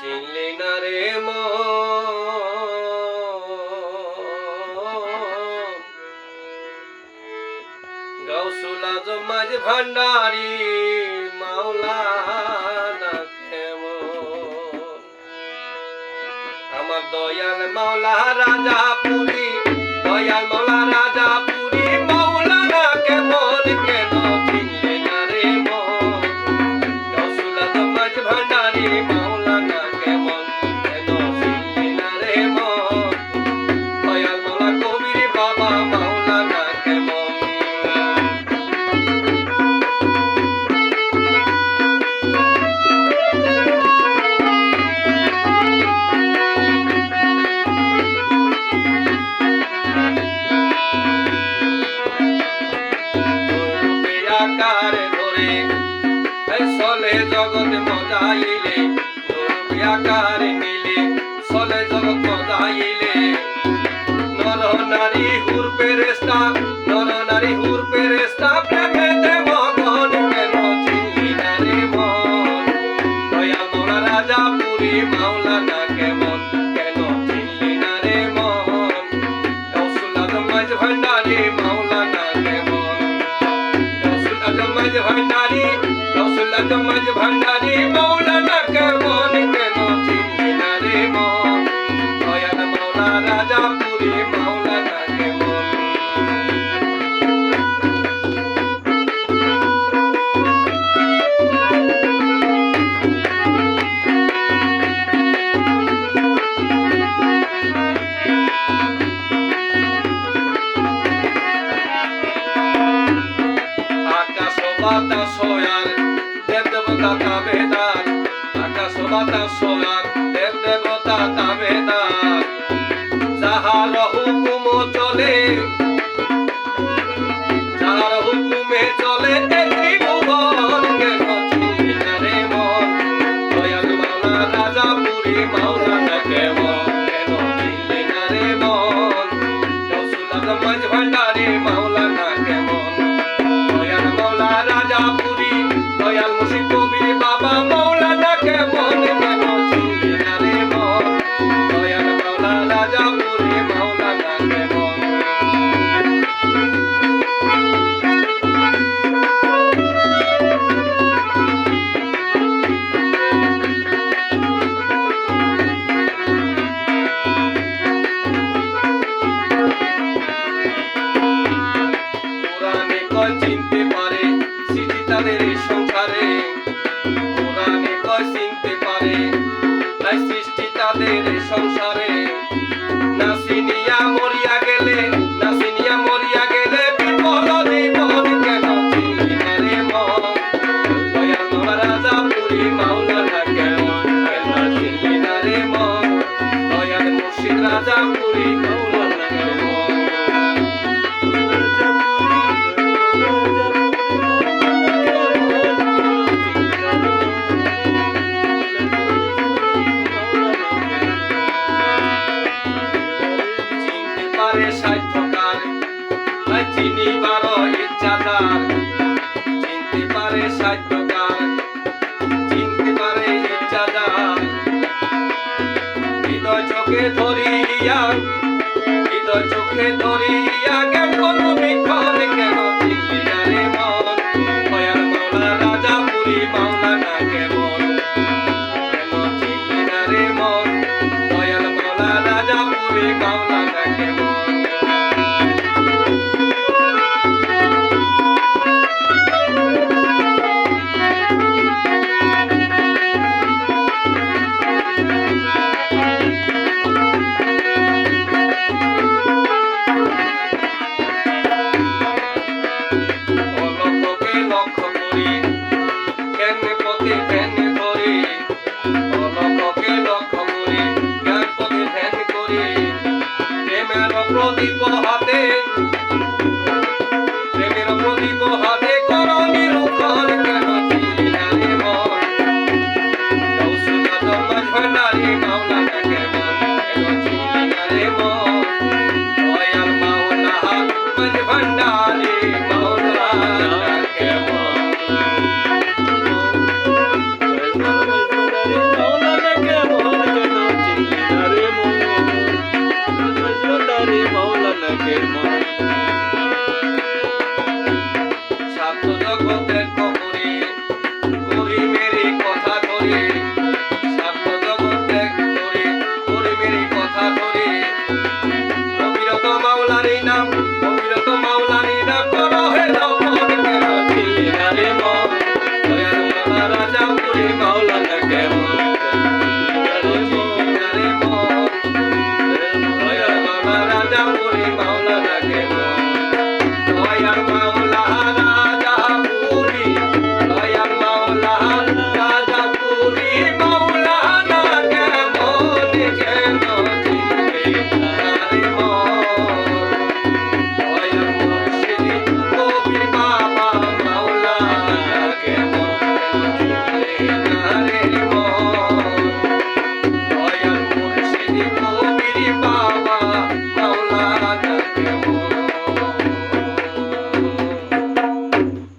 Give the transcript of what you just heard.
চিনলি না রে মন গাউসুল আজম মাঝ ভান্ডারি মাওলানা কেমন আমার দয়াল মাওলা রাজা পুরী দয়াল মাওলা রাজা পুরী মাওলানা কেমন কেন চিনলি না রে মন গাউসুল আজম মাঝ ভান্ডারি মাওলানা কেমন কেন চিনলি না রে মন দয়াল মাওলা কবির বাবা মাওলানা কেমন আকার ধরে চলে জগৎ মজাইলে আকার মিলে চলে জগৎ মজাইলে নর নারী হুর পেরেস্তা নর নারী হুর পেরেস্তা প্রেমেতে মগন কেন চিনলি না রে মন দয়াল মাওলা রাজা পুরী মাওলানা কেমন কেন চিনলি না রে মন গাউসুল আজম মাঝ ভান্ডারি মাওলানা কেমন ভান্ডারি গাউসুল আজম মাঝ ভান্ডারি মাওলানা কেমন কেন চিনলি না রে মন দয়াল মাওলা রাজা পুরী মাওলানা কেমন বাতাস আর দেব দেবতা তাবেদার আকাশ বাতাস আর দেব দেবতা তাবেদার যাহার হুকুম চলে যাহার হুকুমে চলে ত্রিভুবন কেন চিনলি না রে মন দয়াল মাওলা রাজা পুরী মাওলানা কেমন কেন চিনলি না রে মন গাউসুল আজম মাঝ ভান্ডারি মাওলানা কেমন রাজা পুরী দয়াল মুর্শিদ কবির বাবা মাওলানা কেমন কেন চিনলি না রে মন দয়াল মাওলা রাজা পুরী মাওলানা কেমন কোরআনে কয় চিনতে পারে তাদের সংসারে কোরআনে কয় চিনতে পারে তাই সৃষ্টি তাদের সংসারে না চিনিয়া মরিয়া গেলে বিপদ জীবন কেন চিনলি না রে মন দয়াল মাওলা রাজা পুরী মাওলানা কেমন কেন চিনলি না রে মন দয়াল মুর্শিদ রাজা পুরী মাওলানা কেমন সাহিত্যকার চিনিবার ইচ্ছাদার চিনতে পারে সাহিত্যকার চিনতে পারে ইচ্ছাদার হৃদয় চোখে ধরিয়া কেমন বিক্ষণ কেন চিনলি না রে মন দয়াল মাওলা রাজা পুরী মাওলানা কেমন কেন চিনলি না রে মন দয়াল মাওলা রাজা পুরী মাওলানা কেমন প্রদীপ হাতে প্রেমের প্রদীপ হাতে করো নিরূপণ কেন চিনলি না রে মন গাউসুল আজম মাঝ ভান্ডারি মাওলানা কেমন